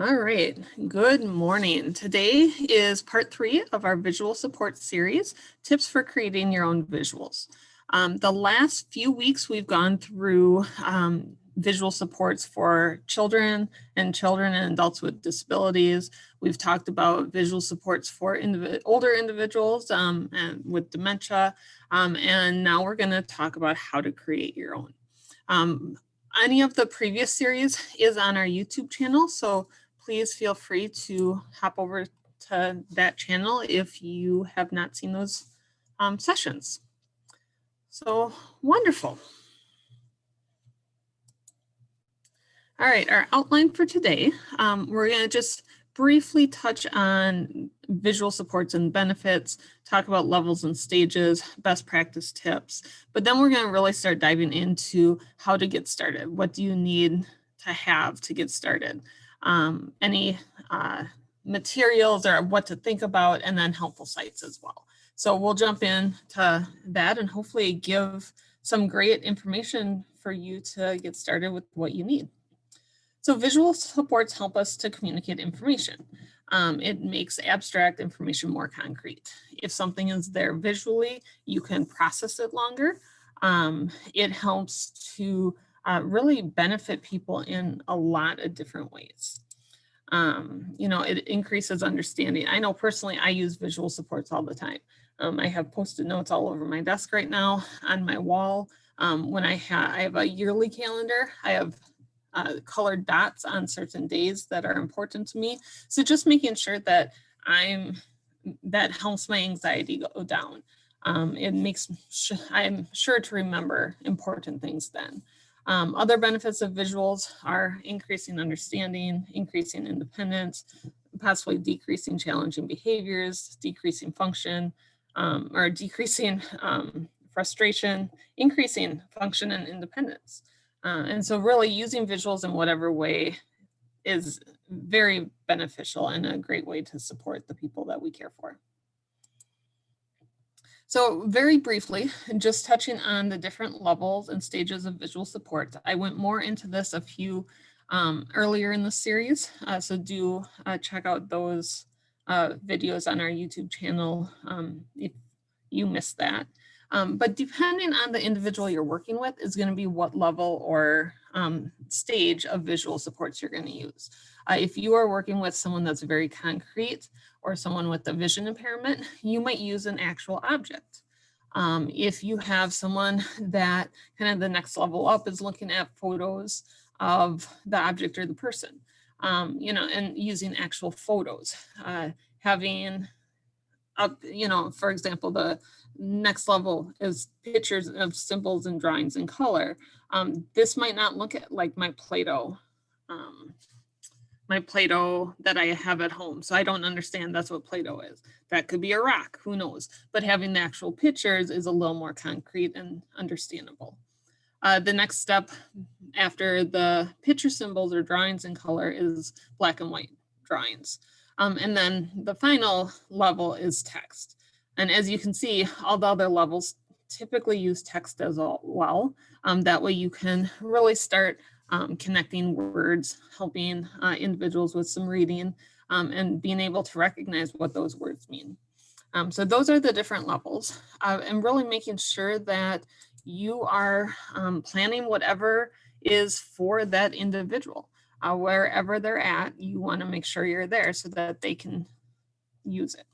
All right, good morning. Today is part 3 of our visual support series, Tips for Creating Your Own Visuals. The last few weeks we've gone through visual supports for children and adults with disabilities. We've talked about visual supports for older individuals and with dementia, and now we're going to talk about how to create your own. Any of the previous series is on our YouTube channel, so please feel free to hop over to that channel if you have not seen those sessions. So wonderful. All right, our outline for today, we're going to just briefly touch on visual supports and benefits, talk about levels and stages, best practice tips, but then we're going to really start diving into how to get started. What do you need to have to get started? Any materials or what to think about, and then helpful sites as well. So we'll jump into that and hopefully give some great information for you to get started with what you need. So visual supports help us to communicate information. It makes abstract information more concrete. If something is there visually, you can process it longer. It helps to really benefit people in a lot of different ways. It increases understanding. I know personally, I use visual supports all the time. I have Post-it notes all over my desk right now on my wall. When I have a yearly calendar, I have colored dots on certain days that are important to me. So just making sure that that helps my anxiety go down. It makes I'm sure to remember important things then. Other benefits of visuals are increasing understanding, increasing independence, possibly decreasing challenging behaviors, decreasing function, or decreasing frustration, increasing function and independence. And so really using visuals in whatever way is very beneficial and a great way to support the people that we care for. So very briefly, just touching on the different levels and stages of visual support. I went more into this a few earlier in the series, so do check out those videos on our YouTube channel if you missed that. But depending on the individual you're working with is going to be what level or stage of visual supports you're going to use. If you are working with someone that's very concrete or someone with a vision impairment, you might use an actual object. If you have someone that kind of the next level up is looking at photos of the object or the person, and using actual photos, having up, for example, the next level is pictures of symbols and drawings in color. This might not look at like my Play-Doh that I have at home. So I don't understand that's what Play-Doh is. That could be a rock, who knows? But having the actual pictures is a little more concrete and understandable. The next step after the picture symbols or drawings in color is black and white drawings. And then the final level is text. And as you can see, all the other levels typically use text as well. That way you can really start connecting words, helping individuals with some reading, and being able to recognize what those words mean. So those are the different levels, and really making sure that you are planning whatever is for that individual. Wherever they're at, you want to make sure you're there so that they can use it.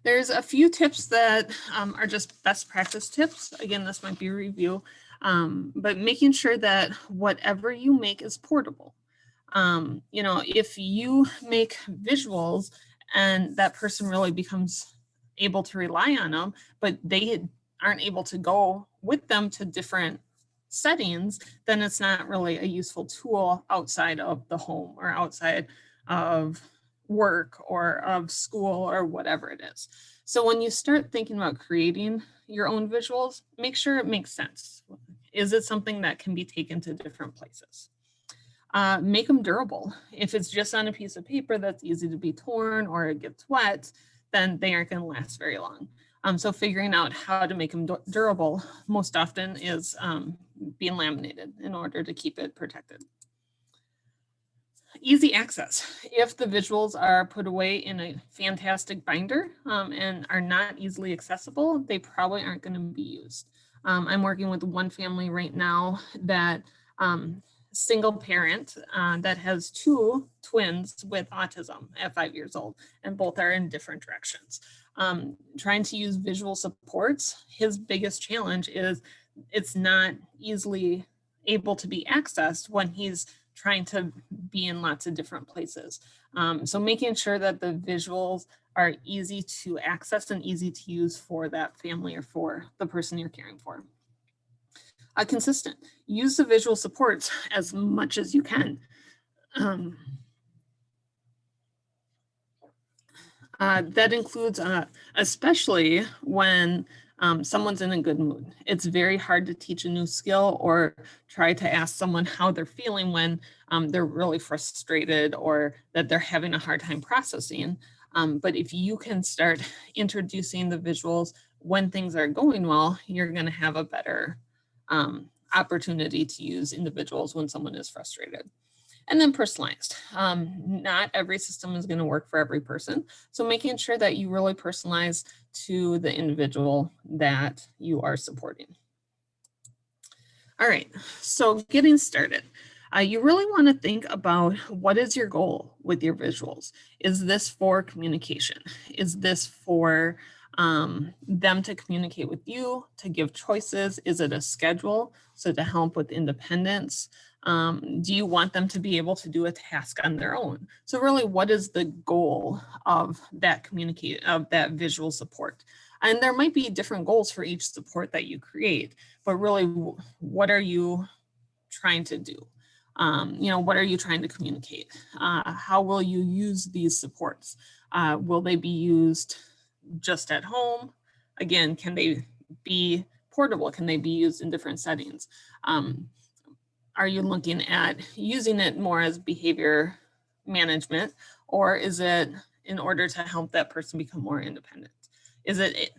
There's a few tips that are just best practice tips. Again, this might be a review, but making sure that whatever you make is portable. If you make visuals and that person really becomes able to rely on them, but they aren't able to go with them to different settings, then it's not really a useful tool outside of the home or outside of work or of school or whatever it is. So when you start thinking about creating your own visuals, make sure it makes sense. Is it something that can be taken to different places? Make them durable. If it's just on a piece of paper that's easy to be torn or it gets wet, then they aren't going to last very long. So figuring out how to make them durable most often is being laminated in order to keep it protected. Easy access. If the visuals are put away in a fantastic binder and are not easily accessible, they probably aren't going to be used. I'm working with one family right now that single parent that has 2 twins with autism at 5 years old, and both are in different directions. Trying to use visual supports, his biggest challenge is it's not easily able to be accessed when he's trying to be in lots of different places. So making sure that the visuals are easy to access and easy to use for that family or for the person you're caring for. Consistent. Use the visual supports as much as you can. That includes especially when someone's in a good mood. It's very hard to teach a new skill or try to ask someone how they're feeling when they're really frustrated or that they're having a hard time processing. But if you can start introducing the visuals when things are going well, you're going to have a better opportunity to use individuals when someone is frustrated. And then personalized. Not every system is going to work for every person. So making sure that you really personalize to the individual that you are supporting. All right, so getting started. You really want to think about what is your goal with your visuals. Is this for communication? Is this for them to communicate with you, to give choices? Is it a schedule? So to help with independence? Do you want them to be able to do a task on their own? So really, what is the goal of that visual support? And there might be different goals for each support that you create, but really, what are you trying to do? What are you trying to communicate? How will you use these supports? Will they be used just at home? Again, can they be portable? Can they be used in different settings? Are you looking at using it more as behavior management, or is it in order to help that person become more independent? Is it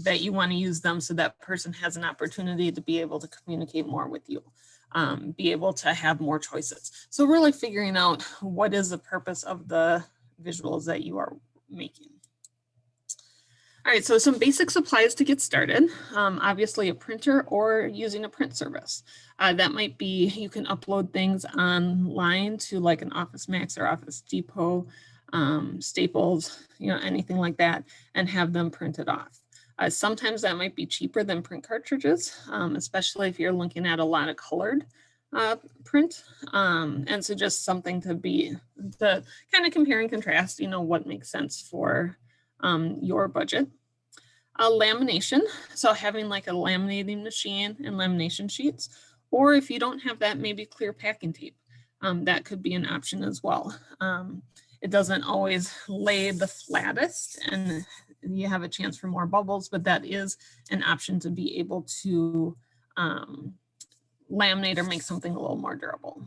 that you want to use them so that person has an opportunity to be able to communicate more with you, be able to have more choices? So really figuring out what is the purpose of the visuals that you are making. All right, so some basic supplies to get started. Obviously a printer or using a print service. That might be, you can upload things online to like an Office Max or Office Depot, Staples, anything like that, and have them printed off. Sometimes that might be cheaper than print cartridges, especially if you're looking at a lot of colored print. And so just something to kind of compare and contrast, what makes sense for your budget. Lamination, so having like a laminating machine and lamination sheets, or if you don't have that, maybe clear packing tape. That could be an option as well. It doesn't always lay the flattest and you have a chance for more bubbles, but that is an option to be able to laminate or make something a little more durable.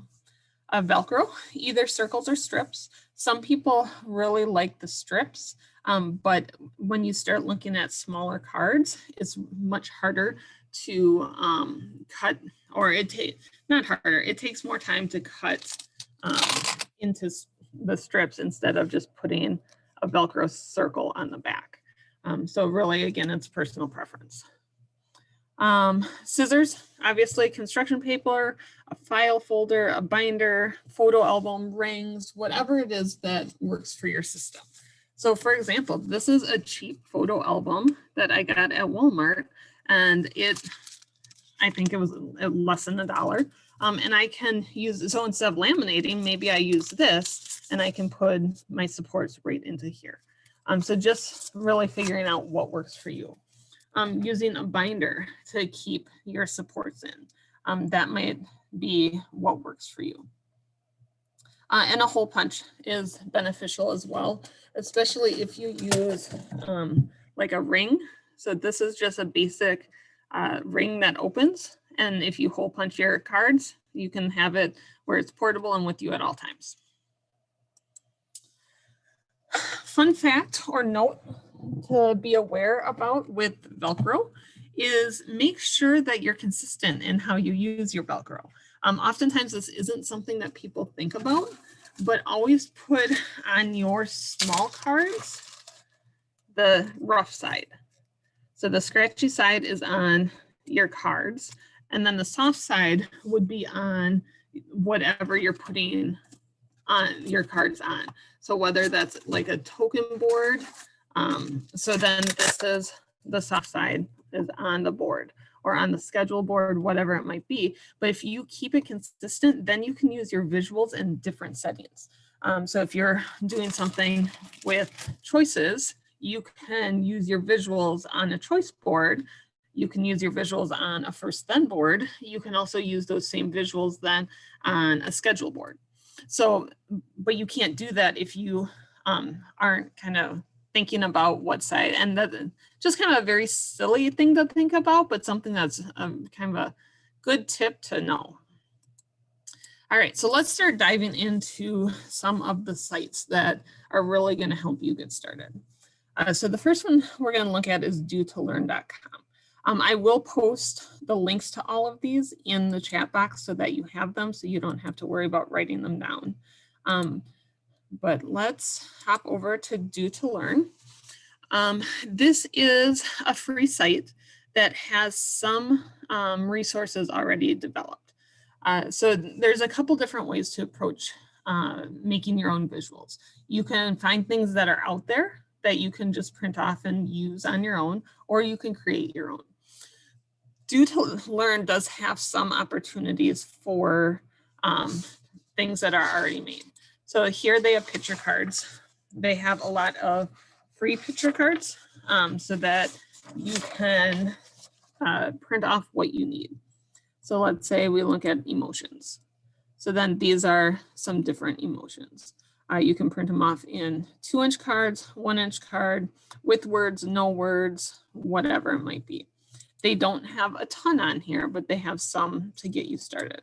Velcro, either circles or strips. Some people really like the strips, but when you start looking at smaller cards, it's much harder to cut, or not harder, it takes more time to cut into the strips instead of just putting a Velcro circle on the back. So really, again, it's personal preference. Scissors, obviously construction paper, a file folder, a binder, photo album, rings, whatever it is that works for your system. So for example, this is a cheap photo album that I got at Walmart, and I think it was less than $1. And I can use it. So instead of laminating, maybe I use this and I can put my supports right into here. So just really figuring out what works for you. Using a binder to keep your supports in. That might be what works for you. And a hole punch is beneficial as well, especially if you use like a ring. So this is just a basic ring that opens. And if you hole punch your cards, you can have it where it's portable and with you at all times. Fun fact or note to be aware about with Velcro is make sure that you're consistent in how you use your Velcro. Oftentimes this isn't something that people think about, but always put on your small cards the rough side. So the scratchy side is on your cards, and then the soft side would be on whatever you're putting on your cards on. So whether that's like a token board, so then this is the soft side is on the board or on the schedule board, whatever it might be. But if you keep it consistent, then you can use your visuals in different settings. So if you're doing something with choices, you can use your visuals on a choice board. You can use your visuals on a first then board. You can also use those same visuals then on a schedule board. So, but you can't do that if you aren't kind of thinking about what side, and that just kind of a very silly thing to think about, but something that's kind of a good tip to know. All right, so let's start diving into some of the sites that are really going to help you get started. So the first one we're going to look at is Due2Learn.com. I will post the links to all of these in the chat box so that you have them, so you don't have to worry about writing them down. But let's hop over to Due2Learn. This is a free site that has some resources already developed. So there's a couple different ways to approach making your own visuals. You can find things that are out there that you can just print off and use on your own, or you can create your own. Due2Learn does have some opportunities for things that are already made. So here they have picture cards. They have a lot of free picture cards so that you can print off what you need. So let's say we look at emotions. So then these are some different emotions. You can print them off in 2-inch cards, 1-inch card, with words, no words, whatever it might be. They don't have a ton on here, but they have some to get you started.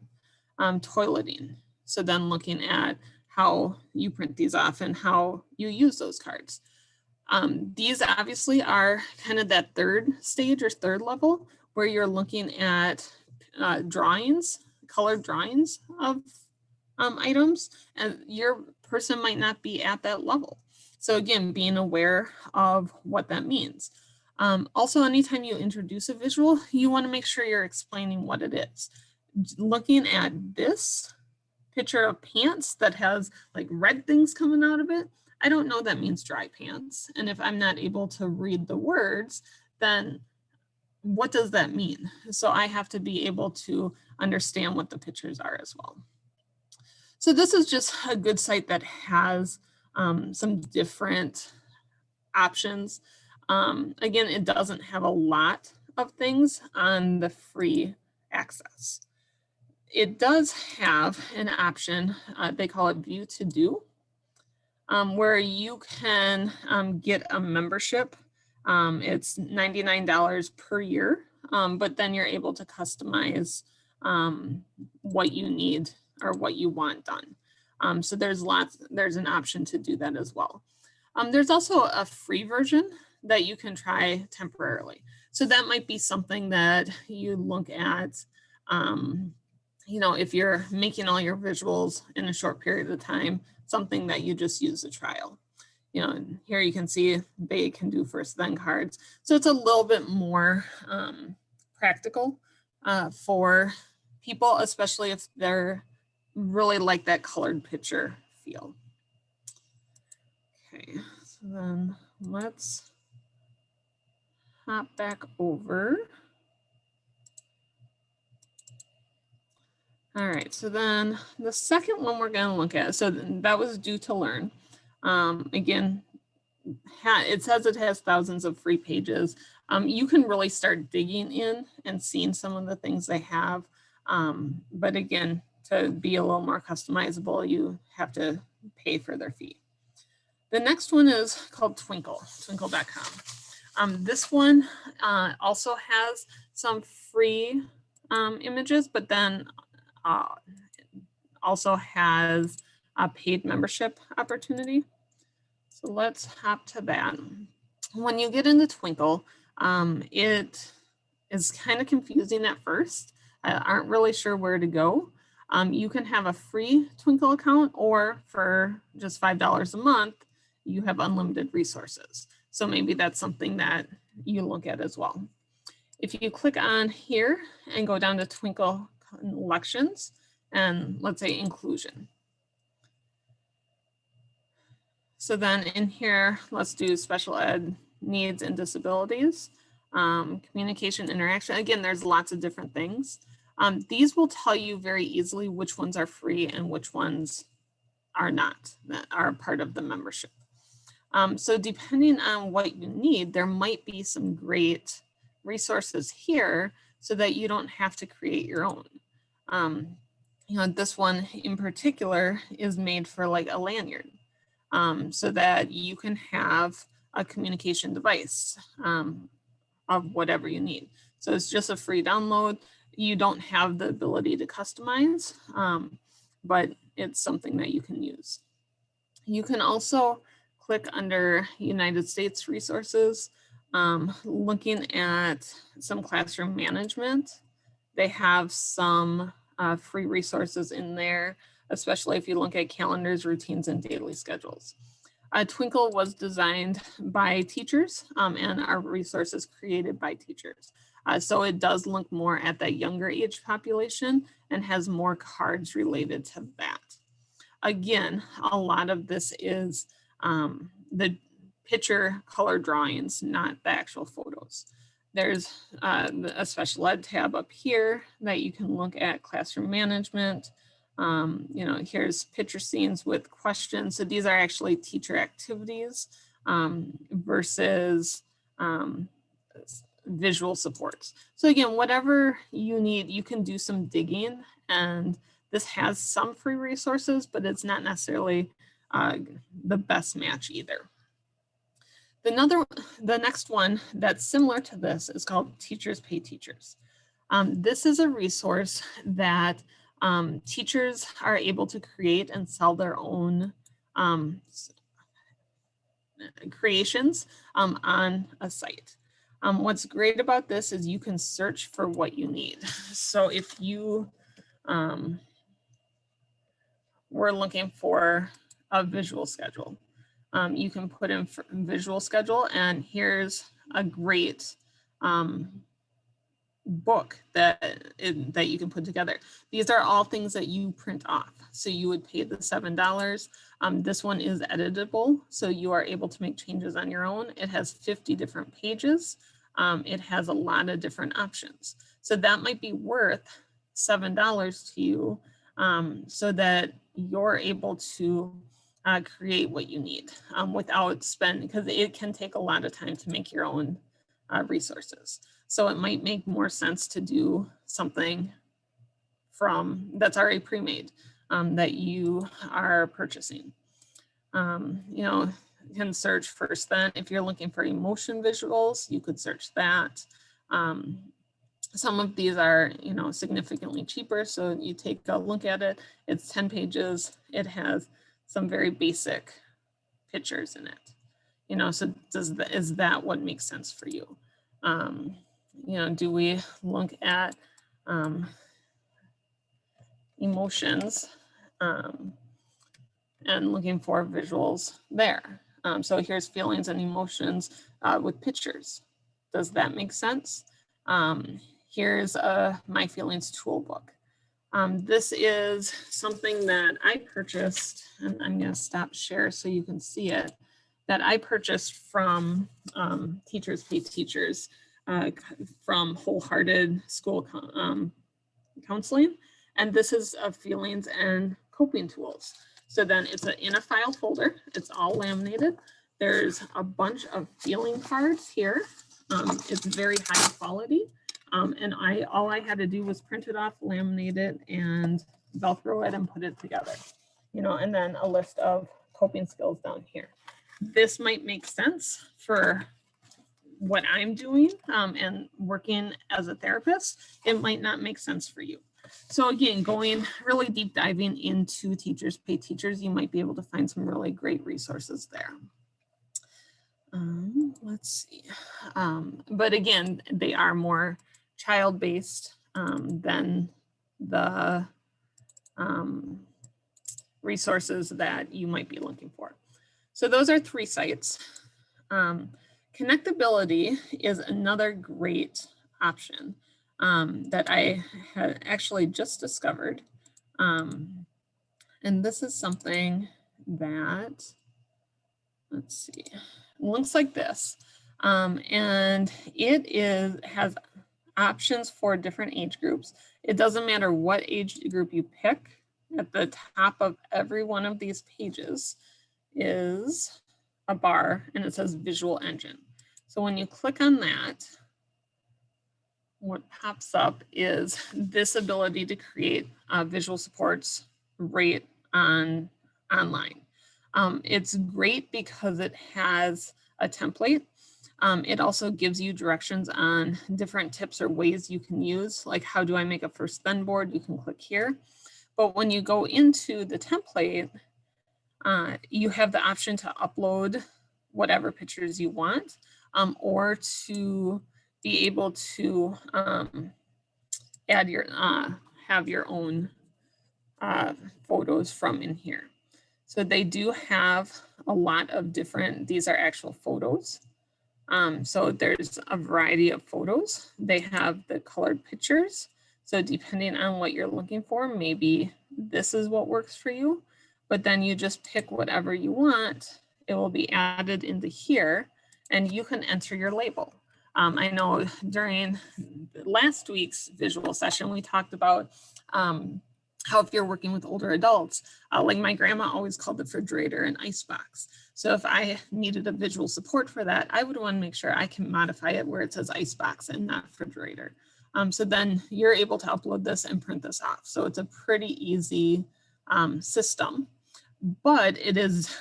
Toileting. So then looking at how you print these off and how you use those cards. These obviously are kind of that third stage or third level where you're looking at drawings, colored drawings of items, and your person might not be at that level. So again, being aware of what that means. Also, anytime you introduce a visual, you want to make sure you're explaining what it is. Looking at this picture of pants that has like red things coming out of it, I don't know that means dry pants. And if I'm not able to read the words, then what does that mean? So I have to be able to understand what the pictures are as well. So this is just a good site that has some different options. Again, it doesn't have a lot of things on the free access. It does have an option, they call it View to Do, where you can get a membership. It's $99 per year, but then you're able to customize what you need or what you want done. So there's an option to do that as well. There's also a free version that you can try temporarily. So that might be something that you look at, you know, if you're making all your visuals in a short period of time, something that you just use a trial. You know, and here you can see they can do first then cards. So it's a little bit more practical for people, especially if they're really like that colored picture feel. Okay, so then let's hop back over. All right, so then the second one we're going to look at, so that was Due2Learn. Again, it says it has thousands of free pages. You can really start digging in and seeing some of the things they have. But again, to be a little more customizable, you have to pay for their fee. The next one is called Twinkle.com. This one also has some free images, but then also has a paid membership opportunity. So let's hop to that. When you get into Twinkle, it is kind of confusing at first. I aren't really sure where to go. You can have a free Twinkle account, or for just $5 a month, you have unlimited resources. So maybe that's something that you look at as well. If you click on here and go down to Twinkle Collections and let's say inclusion. So then in here, let's do special ed needs and disabilities, communication, interaction. Again, there's lots of different things. These will tell you very easily which ones are free and which ones are not, that are part of the membership. So depending on what you need, there might be some great resources here so that you don't have to create your own. You know, this one in particular is made for like a lanyard, so that you can have a communication device of whatever you need. So it's just a free download. You don't have the ability to customize, but it's something that you can use. You can also click under United States resources, looking at some classroom management. They have some free resources in there, especially if you look at calendars, routines, and daily schedules. Twinkle was designed by teachers, and our resources created by teachers. So it does look more at that younger age population and has more cards related to that. Again, a lot of this is the picture color drawings, not the actual photos. There's a special ed tab up here that you can look at classroom management. You know, here's picture scenes with questions. So these are actually teacher activities versus visual supports. So again, whatever you need, you can do some digging, and this has some free resources, but it's not necessarily the best match either. The next one that's similar to this is called Teachers Pay Teachers. This is a resource that teachers are able to create and sell their own creations on a site. What's great about this is you can search for what you need. So if you were looking for a visual schedule, you can put in visual schedule, and here's a great book that you can put together. These are all things that you print off. So you would pay the $7. This one is editable, so you are able to make changes on your own. It has 50 different pages. It has a lot of different options. So that might be worth $7 to you, so that you're able to create what you need without spending, because it can take a lot of time to make your own resources. So it might make more sense to do something that's already pre-made that you are purchasing. You know, you can search first. Then if you're looking for emotion visuals, you could search that. Some of these are, you know, significantly cheaper. So you take a look at it. It's 10 pages. It has some very basic pictures in it. You know, so is that what makes sense for you? You know, do we look at emotions and looking for visuals there? So here's feelings and emotions with pictures. Does that make sense? Here's a My Feelings toolbook. This is something that I purchased, and I'm going to stop share so you can see it, that I purchased from Teachers Pay Teachers from Wholehearted School Counseling. And this is feelings and coping tools. So then it's in a file folder. It's all laminated. There's a bunch of feeling cards here. It's very high quality. And all I had to do was print it off, laminate it, and Velcro it and put it together. You know, and then a list of coping skills down here. This might make sense for what I'm doing and working as a therapist. It might not make sense for you. So again, going really deep diving into Teachers Pay Teachers, you might be able to find some really great resources there. Let's see. But again, they are more child-based than the resources that you might be looking for. So those are 3 sites. Connectability is another great option that I had actually just discovered. And this is something that, let's see, looks like this. And it has options for different age groups. It doesn't matter what age group you pick. At the top of every one of these pages is a bar and it says Visual Engine. So when you click on that, what pops up is this ability to create visual supports right online. It's great because it has a template. It also gives you directions on different tips or ways you can use, like how do I make a first then board? You can click here. But when you go into the template, you have the option to upload whatever pictures you want, or to be able to add your, have your own photos from in here. So they do have a lot of different, these are actual photos. So there's a variety of photos. They have the colored pictures. So depending on what you're looking for, maybe this is what works for you, but then you just pick whatever you want. It will be added into here and you can enter your label. I know during last week's visual session, we talked about how if you're working with older adults, like my grandma always called the refrigerator an icebox. So if I needed a visual support for that, I would want to make sure I can modify it where it says icebox and not refrigerator. So then you're able to upload this and print this off. So it's a pretty easy system, but it is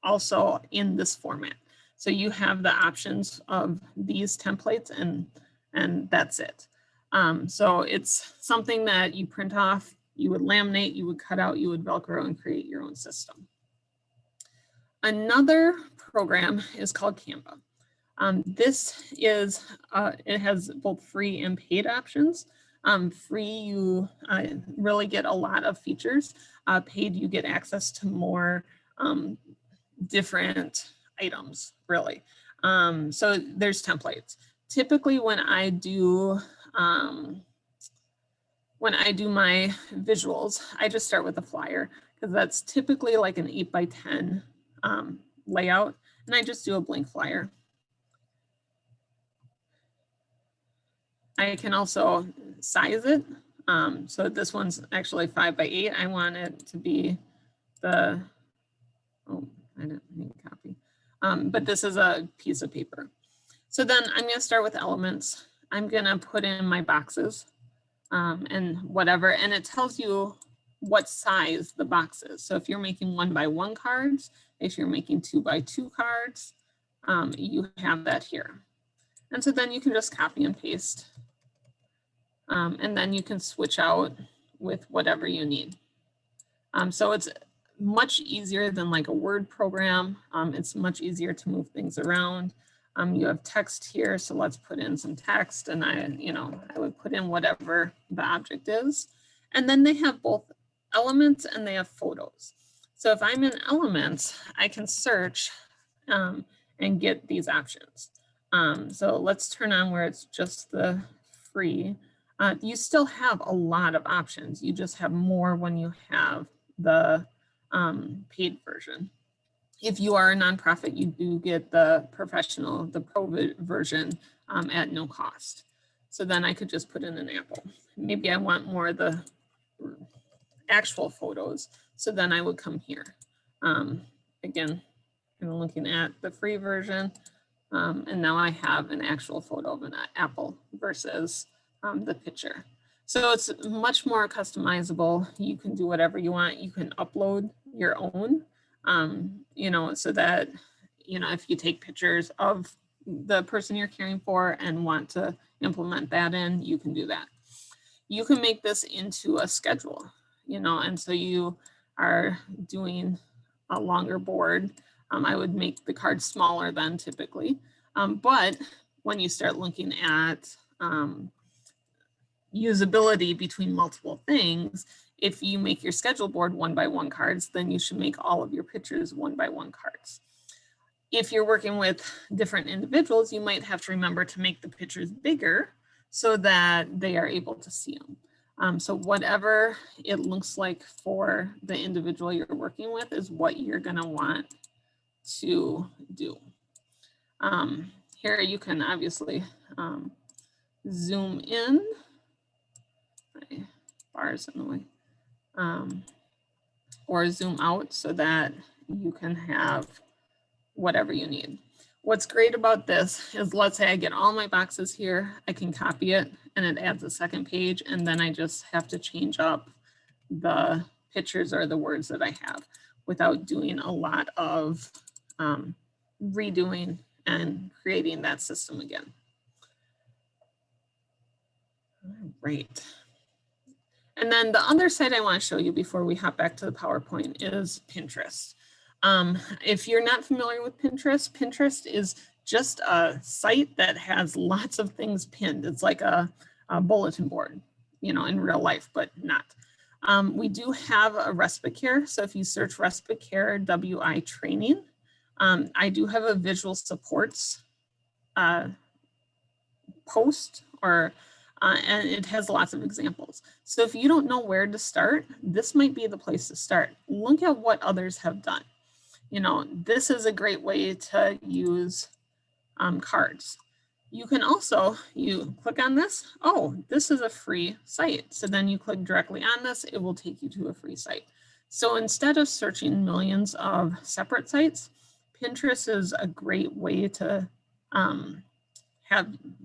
also in this format. So you have the options of these templates and that's it. So it's something that you print off, you would laminate, you would cut out, you would Velcro and create your own system. Another program is called Canva. This is, it has both free and paid options. Free, you really get a lot of features. Paid, you get access to more different items, really. So there's templates. Typically when I do my visuals, I just start with a flyer because that's typically like an 8x10 layout, and I just do a blank flyer. I can also size it. So this one's actually 5x8. I want it to be the, oh, I didn't need a copy. But this is a piece of paper. So then I'm going to start with elements. I'm going to put in my boxes and whatever, and it tells you what size the box is. So if you're making 1x1 cards, if you're making 2x2 cards, you have that here. And so then you can just copy and paste. And then you can switch out with whatever you need. So it's much easier than like a Word program. It's much easier to move things around. You have text here, so let's put in some text, and I would put in whatever the object is. And then they have both elements and they have photos. So if I'm in elements, I can search and get these options. So let's turn on where it's just the free. You still have a lot of options. You just have more when you have the paid version. If you are a nonprofit, you do get the professional, the pro version at no cost. So then I could just put in an apple. Maybe I want more of the actual photos. So then I would come here. Again, I'm looking at the free version. And now I have an actual photo of an apple versus the picture. So it's much more customizable. You can do whatever you want. You can upload your own, so that, if you take pictures of the person you're caring for and want to implement that in, you can do that. You can make this into a schedule, and so you are doing a longer board. I would make the cards smaller than typically, but when you start looking at usability between multiple things, If you make your schedule board 1x1 cards, then you should make all of your pictures 1x1 cards. If you're working with different individuals, you might have to remember to make the pictures bigger so that they are able to see them. So whatever it looks like for the individual you're working with is what you're going to want to do. Here you can obviously zoom in. My bars in the way. Or zoom out so that you can have whatever you need. What's great about this is, let's say I get all my boxes here, I can copy it and it adds a second page, and then I just have to change up the pictures or the words that I have without doing a lot of redoing and creating that system again. All right. And then the other site I want to show you before we hop back to the PowerPoint is Pinterest. If you're not familiar with Pinterest, Pinterest is just a site that has lots of things pinned. It's like a bulletin board, you know, in real life, but not. We do have a respite care. So if you search respite care WI training, I do have a visual supports post, or and it has lots of examples. So if you don't know where to start, this might be the place to start. Look at what others have done. You know, this is a great way to use cards. You can also, you click on this, oh, this is a free site. So then you click directly on this, it will take you to a free site. So instead of searching millions of separate sites, Pinterest is a great way to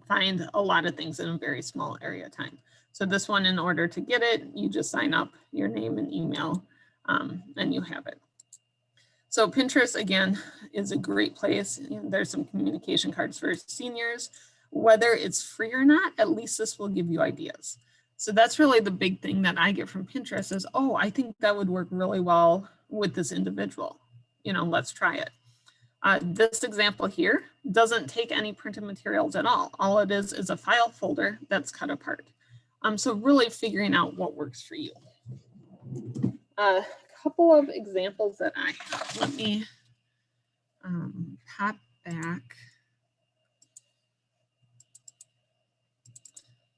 find a lot of things in a very small area of time. So this one, in order to get it, you just sign up your name and email and you have it. So Pinterest, again, is a great place. There's some communication cards for seniors. Whether it's free or not, at least this will give you ideas. So that's really the big thing that I get from Pinterest is, oh, I think that would work really well with this individual. You know, let's try it. This example here doesn't take any printed materials at all. All it is a file folder that's cut apart. So really figuring out what works for you. A couple of examples that I have. Let me pop back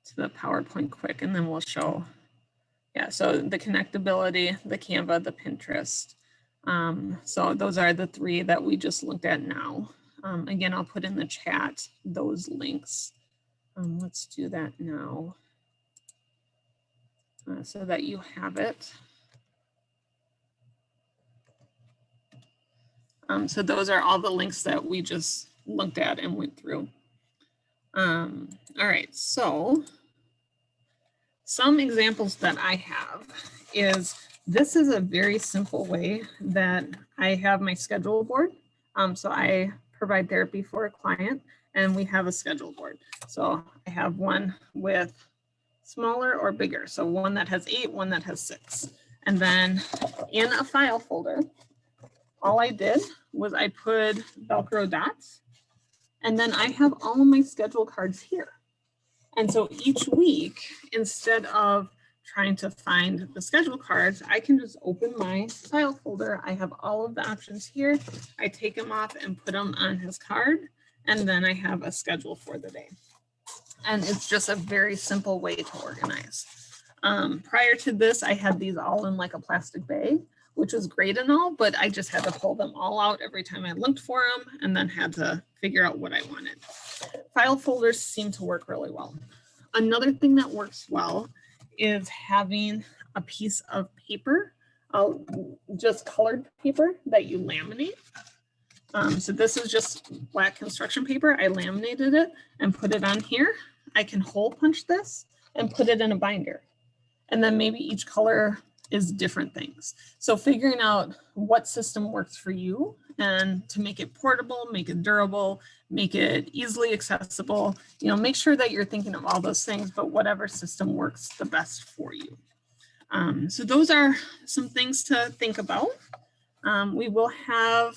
to the PowerPoint quick, and then we'll show. Yeah, so the connectability, the Canva, the Pinterest. So those are the three that we just looked at now. Again, I'll put in the chat those links. Let's do that now so that you have it. So those are all the links that we just looked at and went through. All right, so some examples that I have is, this is a very simple way that I have my schedule board. So I provide therapy for a client and we have a schedule board. So I have one with smaller or bigger. So one that has 8, one that has 6. And then in a file folder, all I did was I put Velcro dots, and then I have all of my schedule cards here. And so each week, instead of trying to find the schedule cards, I can just open my file folder. I have all of the options here. I take them off and put them on his card, and then I have a schedule for the day. And it's just a very simple way to organize. Prior to this, I had these all in like a plastic bag, which was great and all, but I just had to pull them all out every time I looked for them and then had to figure out what I wanted. File folders seem to work really well. Another thing that works well is having a piece of paper, just colored paper that you laminate. So this is just black construction paper. I laminated it and put it on here. I can hole punch this and put it in a binder. And then maybe each color is different things. So figuring out what system works for you and to make it portable, make it durable, make it easily accessible, you know, make sure that you're thinking of all those things, but whatever system works the best for you. So those are some things to think about. We will have,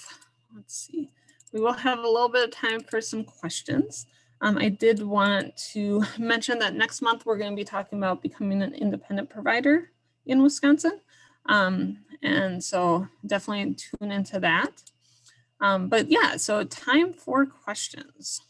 let's see, we will have a little bit of time for some questions. I did want to mention that next month we're going to be talking about becoming an independent provider in Wisconsin. And so definitely tune into that. But yeah, so time for questions.